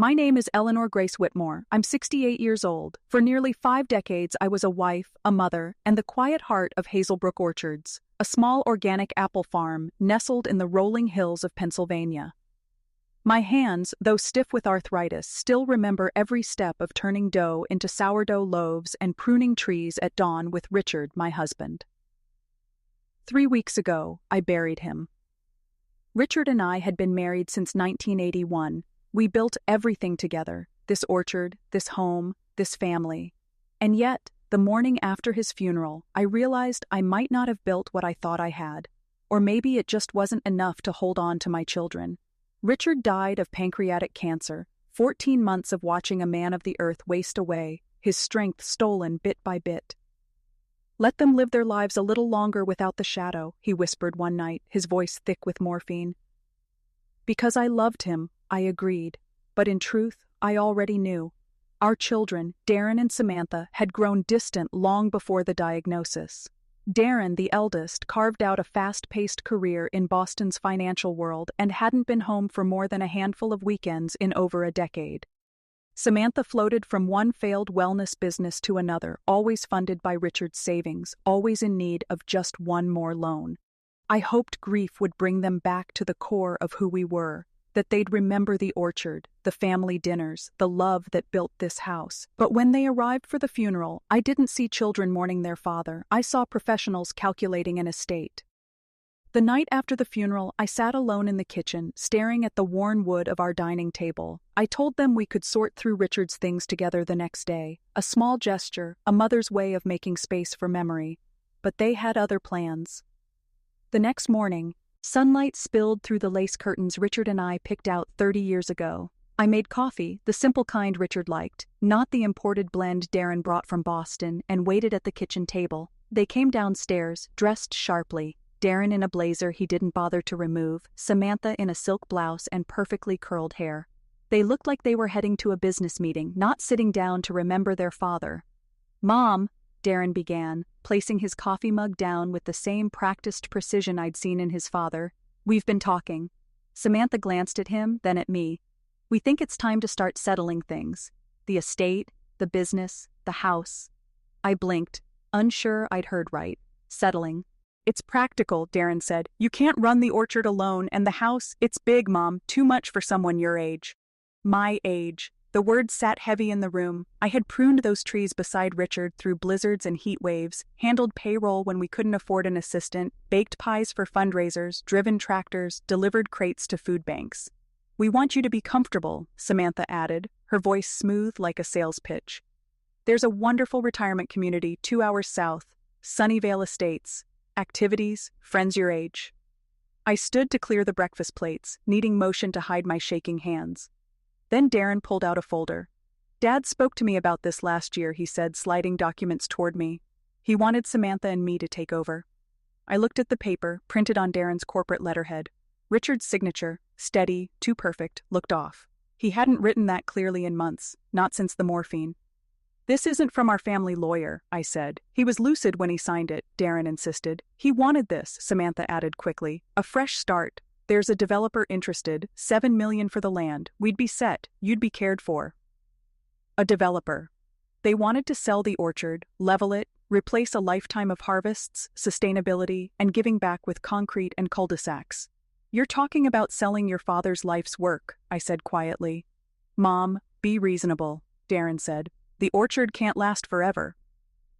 My name is Eleanor Grace Whitmore. I'm 68 years old. For nearly 5 decades, I was a wife, a mother, and the quiet heart of Hazelbrook Orchards, a small organic apple farm nestled in the rolling hills of Pennsylvania. My hands, though stiff with arthritis, still remember every step of turning dough into sourdough loaves and pruning trees at dawn with Richard, my husband. 3 weeks ago, I buried him. Richard and I had been married since 1981. We built everything together, this orchard, this home, this family. And yet, the morning after his funeral, I realized I might not have built what I thought I had. Or maybe it just wasn't enough to hold on to my children. Richard died of pancreatic cancer, 14 months of watching a man of the earth waste away, his strength stolen bit by bit. "Let them live their lives a little longer without the shadow," he whispered one night, his voice thick with morphine. Because I loved him, I agreed, but in truth, I already knew. Our children, Darren and Samantha, had grown distant long before the diagnosis. Darren, the eldest, carved out a fast-paced career in Boston's financial world and hadn't been home for more than a handful of weekends in over a decade. Samantha floated from one failed wellness business to another, always funded by Richard's savings, always in need of just one more loan. I hoped grief would bring them back to the core of who we were, that they'd remember the orchard, the family dinners, the love that built this house. But when they arrived for the funeral, I didn't see children mourning their father. I saw professionals calculating an estate. The night after the funeral, I sat alone in the kitchen, staring at the worn wood of our dining table. I told them we could sort through Richard's things together the next day, a small gesture, a mother's way of making space for memory. But they had other plans. The next morning, sunlight spilled through the lace curtains Richard and I picked out 30 years ago. I made coffee, the simple kind Richard liked, not the imported blend Darren brought from Boston, and waited at the kitchen table. They came downstairs, dressed sharply, Darren in a blazer he didn't bother to remove, Samantha in a silk blouse and perfectly curled hair. They looked like they were heading to a business meeting, not sitting down to remember their father. "Mom," Darren began, placing his coffee mug down with the same practiced precision I'd seen in his father. "We've been talking." Samantha glanced at him, then at me. "We think it's time to start settling things. The estate, the business, the house." I blinked, unsure I'd heard right. Settling. "It's practical," Darren said. "You can't run the orchard alone, and the house, it's big, Mom, too much for someone your age." My age. The word sat heavy in the room. I had pruned those trees beside Richard through blizzards and heat waves, handled payroll when we couldn't afford an assistant, baked pies for fundraisers, driven tractors, delivered crates to food banks. "We want you to be comfortable," Samantha added, her voice smooth like a sales pitch. "There's a wonderful retirement community 2 hours south, Sunnyvale Estates. Activities, friends your age." I stood to clear the breakfast plates, needing motion to hide my shaking hands. Then Darren pulled out a folder. "Dad spoke to me about this last year," he said, sliding documents toward me. He wanted Samantha and me to take over. I looked at the paper, printed on Darren's corporate letterhead. Richard's signature, steady, too perfect, looked off. He hadn't written that clearly in months, not since the morphine. "This isn't from our family lawyer," I said. "He was lucid when he signed it," Darren insisted. "He wanted this," Samantha added quickly. "A fresh start. There's a developer interested, $7 million for the land. We'd be set. You'd be cared for." A developer. They wanted to sell the orchard, level it, replace a lifetime of harvests, sustainability, and giving back with concrete and cul-de-sacs. "You're talking about selling your father's life's work," I said quietly. "Mom, be reasonable," Darren said. "The orchard can't last forever."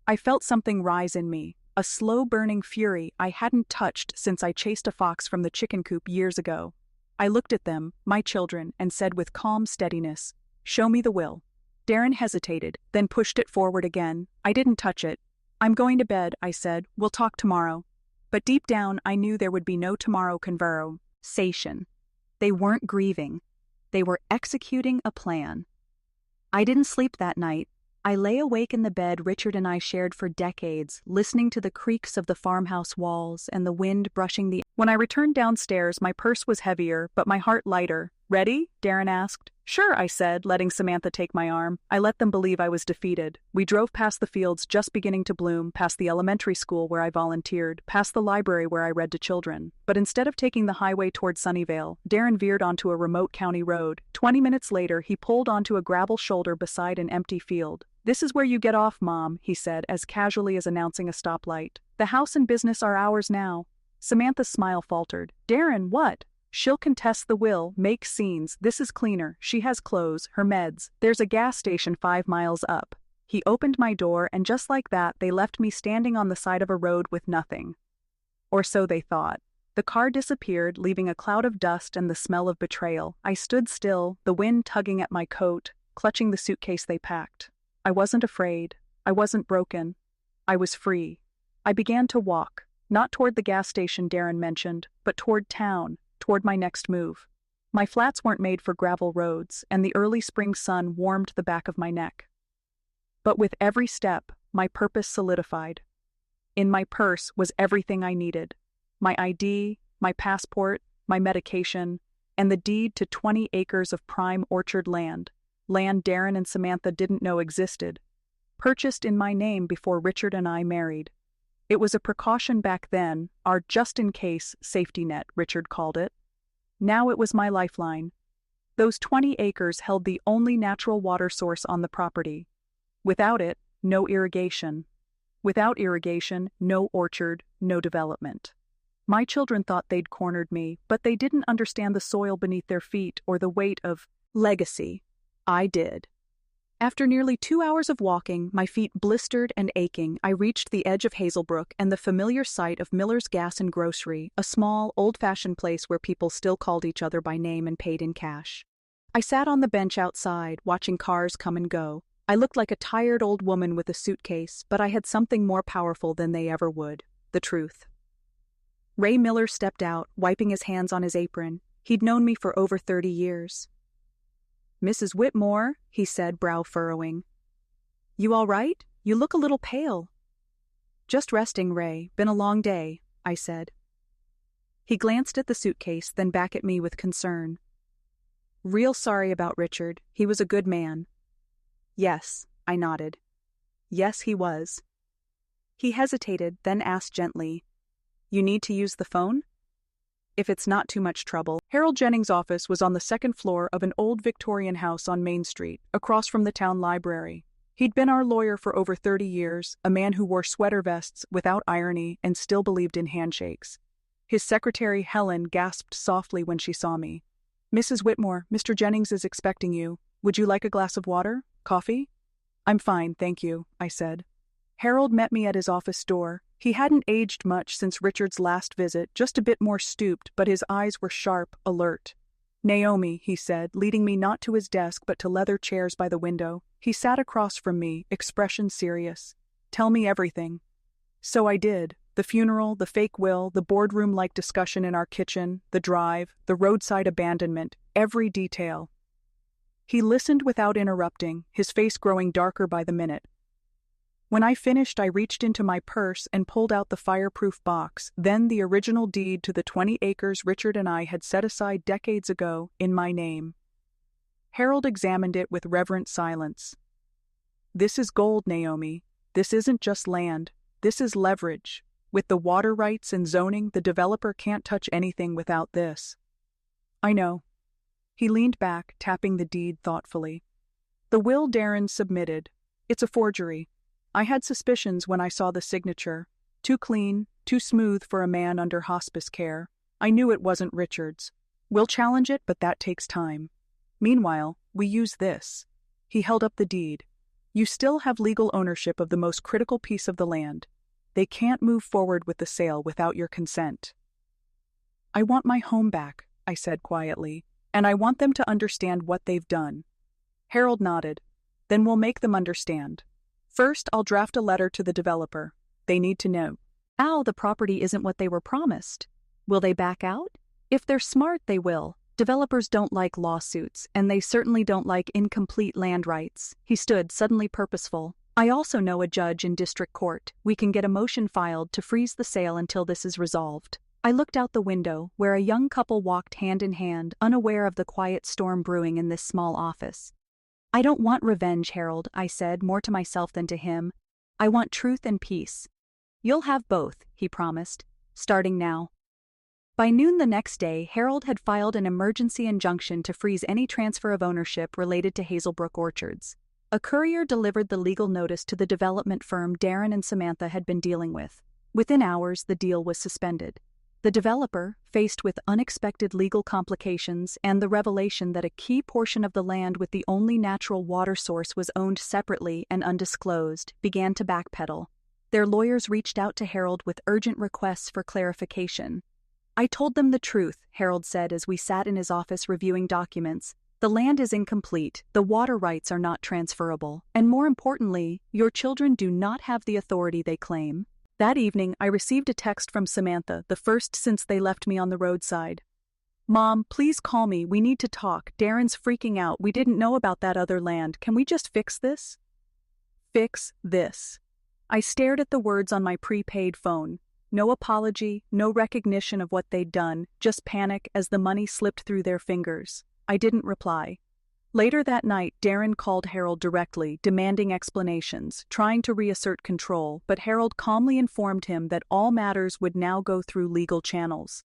I felt something rise in me, a slow-burning fury I hadn't touched since I chased a fox from the chicken coop years ago. I looked at them, my children, and said with calm steadiness, "Show me the will." Darren hesitated, then pushed it forward again. I didn't touch it. "I'm going to bed," I said. "We'll talk tomorrow." But deep down, I knew there would be no tomorrow conversation. They weren't grieving. They were executing a plan. I didn't sleep that night. I lay awake in the bed Richard and I shared for decades, listening to the creaks of the farmhouse walls and the wind brushing the... When I returned downstairs, my purse was heavier, but my heart lighter. Ready? Darren asked. Sure, I said, letting Samantha take my arm. I let them believe I was defeated. We drove past the fields just beginning to bloom, past the elementary school where I volunteered, past the library where I read to children. But instead of taking the highway toward Sunnyvale, Darren veered onto a remote county road. 20 minutes later, he pulled onto a gravel shoulder beside an empty field. This is where you get off, Mom, he said, as casually as announcing a stoplight. The house and business are ours now. Samantha's smile faltered. Darren, what? She'll contest the will, make scenes. This is cleaner. She has clothes, her meds. There's a gas station 5 miles up. He opened my door, and just like that, they left me standing on the side of a road with nothing. Or so they thought. The car disappeared, leaving a cloud of dust and the smell of betrayal. I stood still, the wind tugging at my coat, clutching the suitcase they packed. I wasn't afraid. I wasn't broken. I was free. I began to walk, not toward the gas station Darren mentioned, but toward town, toward my next move. My flats weren't made for gravel roads, and the early spring sun warmed the back of my neck. But with every step, my purpose solidified. In my purse was everything I needed. My ID, my passport, my medication, and the deed to 20 acres of prime orchard land Darren and Samantha didn't know existed, purchased in my name before Richard and I married. It was a precaution back then, our just-in-case safety net, Richard called it. Now it was my lifeline. Those 20 acres held the only natural water source on the property. Without it, no irrigation. Without irrigation, no orchard, no development. My children thought they'd cornered me, but they didn't understand the soil beneath their feet or the weight of legacy. I did. After nearly 2 hours of walking, my feet blistered and aching, I reached the edge of Hazelbrook and the familiar sight of Miller's Gas and Grocery, a small, old-fashioned place where people still called each other by name and paid in cash. I sat on the bench outside, watching cars come and go. I looked like a tired old woman with a suitcase, but I had something more powerful than they ever would: the truth. Ray Miller stepped out, wiping his hands on his apron. He'd known me for over 30 years. Mrs. Whitmore, he said, brow furrowing. You all right? You look a little pale. Just resting, Ray. Been a long day, I said. He glanced at the suitcase, then back at me with concern. Real sorry about Richard. He was a good man. Yes, I nodded. Yes, he was. He hesitated, then asked gently, You need to use the phone? If it's not too much trouble. Harold Jennings' office was on the second floor of an old Victorian house on Main Street, across from the town library. He'd been our lawyer for over 30 years, a man who wore sweater vests without irony and still believed in handshakes. His secretary, Helen, gasped softly when she saw me. Mrs. Whitmore, Mr. Jennings is expecting you. Would you like a glass of water? Coffee? I'm fine, thank you, I said. Harold met me at his office door. He hadn't aged much since Richard's last visit, just a bit more stooped, but his eyes were sharp, alert. Naomi, he said, leading me not to his desk but to leather chairs by the window. He sat across from me, expression serious. Tell me everything. So I did. The funeral, the fake will, the boardroom-like discussion in our kitchen, the drive, the roadside abandonment, every detail. He listened without interrupting, his face growing darker by the minute. When I finished, I reached into my purse and pulled out the fireproof box, then the original deed to the 20 acres Richard and I had set aside decades ago in my name. Harold examined it with reverent silence. This is gold, Naomi. This isn't just land. This is leverage. With the water rights and zoning, the developer can't touch anything without this. I know. He leaned back, tapping the deed thoughtfully. The will Darren submitted. It's a forgery. I had suspicions when I saw the signature. Too clean, too smooth for a man under hospice care. I knew it wasn't Richard's. We'll challenge it, but that takes time. Meanwhile, we use this. He held up the deed. You still have legal ownership of the most critical piece of the land. They can't move forward with the sale without your consent. I want my home back, I said quietly, and I want them to understand what they've done. Harold nodded. Then we'll make them understand. First, I'll draft a letter to the developer. They need to know. Now the property isn't what they were promised. Will they back out? If they're smart, they will. Developers don't like lawsuits, and they certainly don't like incomplete land rights. He stood, suddenly purposeful. I also know a judge in district court. We can get a motion filed to freeze the sale until this is resolved. I looked out the window, where a young couple walked hand in hand, unaware of the quiet storm brewing in this small office. "I don't want revenge, Harold," I said, more to myself than to him. "I want truth and peace." "You'll have both," he promised. "Starting now." By noon the next day, Harold had filed an emergency injunction to freeze any transfer of ownership related to Hazelbrook Orchards. A courier delivered the legal notice to the development firm Darren and Samantha had been dealing with. Within hours, the deal was suspended. The developer, faced with unexpected legal complications and the revelation that a key portion of the land with the only natural water source was owned separately and undisclosed, began to backpedal. Their lawyers reached out to Harold with urgent requests for clarification. "I told them the truth," Harold said as we sat in his office reviewing documents. "The land is incomplete, the water rights are not transferable, and more importantly, your children do not have the authority they claim." That evening, I received a text from Samantha, the first since they left me on the roadside. "Mom, please call me, we need to talk. Darren's freaking out, we didn't know about that other land, can we just fix this?" Fix this. I stared at the words on my prepaid phone. No apology, no recognition of what they'd done, just panic as the money slipped through their fingers. I didn't reply. Later that night, Darren called Harold directly, demanding explanations, trying to reassert control, but Harold calmly informed him that all matters would now go through legal channels.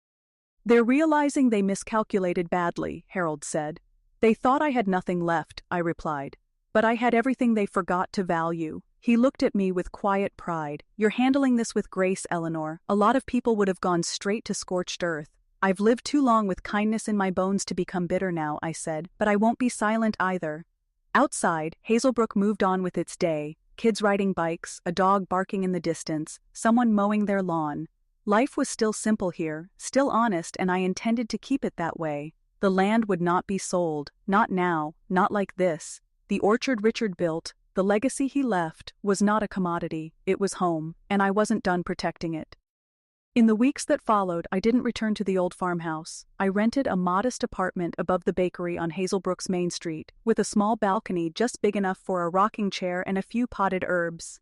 "They're realizing they miscalculated badly," Harold said. "They thought I had nothing left," I replied. "But I had everything they forgot to value." He looked at me with quiet pride. "You're handling this with grace, Eleanor. A lot of people would have gone straight to scorched earth." "I've lived too long with kindness in my bones to become bitter now," I said, "but I won't be silent either." Outside, Hazelbrook moved on with its day, kids riding bikes, a dog barking in the distance, someone mowing their lawn. Life was still simple here, still honest, and I intended to keep it that way. The land would not be sold, not now, not like this. The orchard Richard built, the legacy he left, was not a commodity, it was home, and I wasn't done protecting it. In the weeks that followed, I didn't return to the old farmhouse. I rented a modest apartment above the bakery on Hazelbrook's Main Street, with a small balcony just big enough for a rocking chair and a few potted herbs.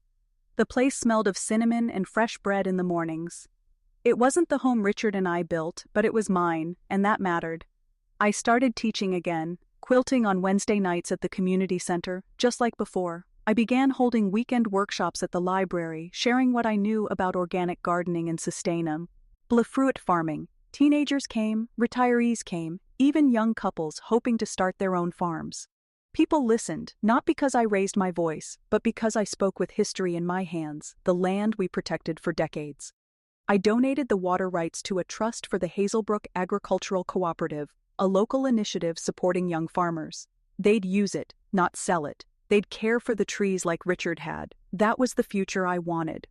The place smelled of cinnamon and fresh bread in the mornings. It wasn't the home Richard and I built, but it was mine, and that mattered. I started teaching again, quilting on Wednesday nights at the community center, just like before. I began holding weekend workshops at the library, sharing what I knew about organic gardening and sustainum. Fruit farming. Teenagers came, retirees came, even young couples hoping to start their own farms. People listened, not because I raised my voice, but because I spoke with history in my hands, the land we protected for decades. I donated the water rights to a trust for the Hazelbrook Agricultural Cooperative, a local initiative supporting young farmers. They'd use it, not sell it. They'd care for the trees like Richard had. That was the future I wanted.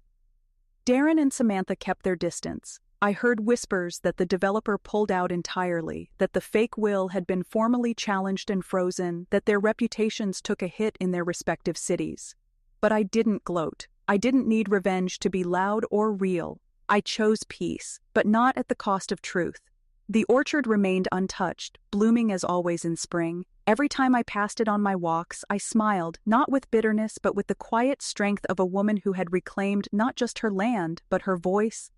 Darren and Samantha kept their distance. I heard whispers that the developer pulled out entirely, that the fake will had been formally challenged and frozen, that their reputations took a hit in their respective cities. But I didn't gloat. I didn't need revenge to be loud or real. I chose peace, but not at the cost of truth. The orchard remained untouched, blooming as always in spring. Every time I passed it on my walks, I smiled, not with bitterness but with the quiet strength of a woman who had reclaimed not just her land, but her voice.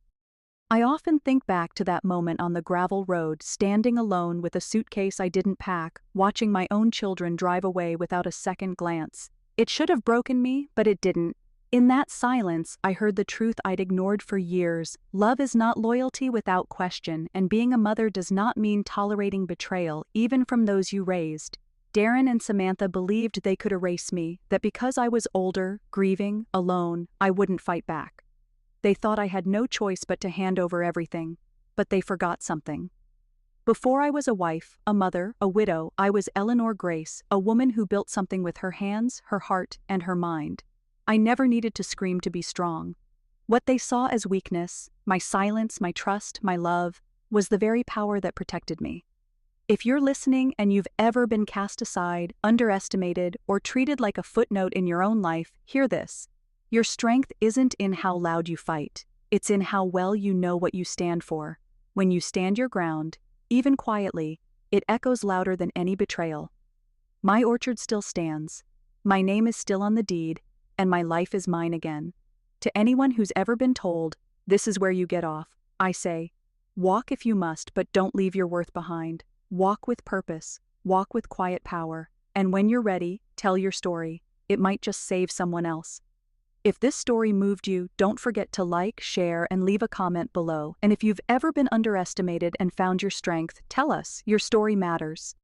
I often think back to that moment on the gravel road, standing alone with a suitcase I didn't pack, watching my own children drive away without a second glance. It should have broken me, but it didn't. In that silence, I heard the truth I'd ignored for years. Love is not loyalty without question, and being a mother does not mean tolerating betrayal, even from those you raised. Darren and Samantha believed they could erase me, that because I was older, grieving, alone, I wouldn't fight back. They thought I had no choice but to hand over everything. But they forgot something. Before I was a wife, a mother, a widow, I was Eleanor Grace, a woman who built something with her hands, her heart, and her mind. I never needed to scream to be strong. What they saw as weakness, my silence, my trust, my love, was the very power that protected me. If you're listening and you've ever been cast aside, underestimated, or treated like a footnote in your own life, hear this. Your strength isn't in how loud you fight. It's in how well you know what you stand for. When you stand your ground, even quietly, it echoes louder than any betrayal. My orchard still stands. My name is still on the deed. And my life is mine again. To anyone who's ever been told, this is where you get off, I say, Walk if you must, but don't leave your worth behind. Walk with purpose, walk with quiet power, and when you're ready, tell your story. It might just save someone else. If this story moved you, don't forget to like, share, and leave a comment below. And if you've ever been underestimated and found your strength, tell us. Your story matters.